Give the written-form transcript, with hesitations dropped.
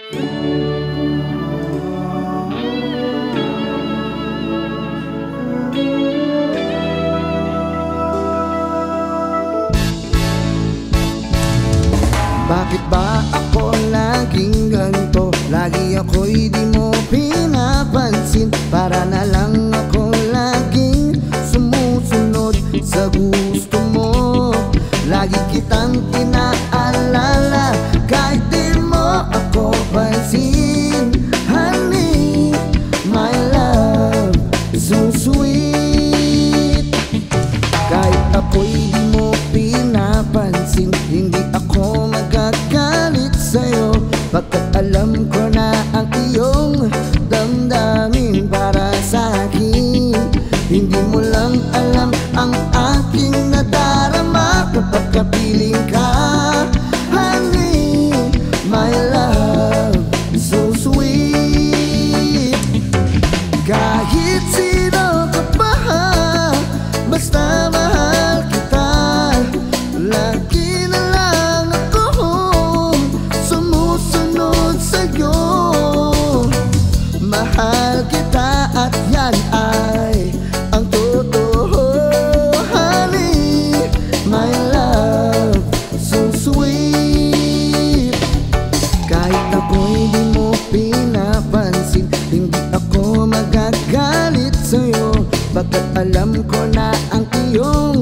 Bakit ba ako laging ganito? Lagi ako'y di mo pinapansin. Para na lang ako laging sumusunod sa gusto mo. Lagi kitang inaalala kahit di mo ako pansin. Honey, my love is so sweet. Kahit ako'y di mo pinapansin, hindi ako magagalit sa'yo, pagkat alam ko na ang iyong damdamin para sa'kin. Hindi mo lang alam ang aking nadarama kapag kapiling ka. Honey, my love is so sweet. Kahit sino ka pa, basta mahal kita. Lagi na lang akong sumusunod sa'yo. Mahal kita at yan ay ang totoo. Honey, my love, so sweet. Kahit ako'y di mo pinapansin, hindi ako magagalit sa'yo, pagkat alam ko na ang iyong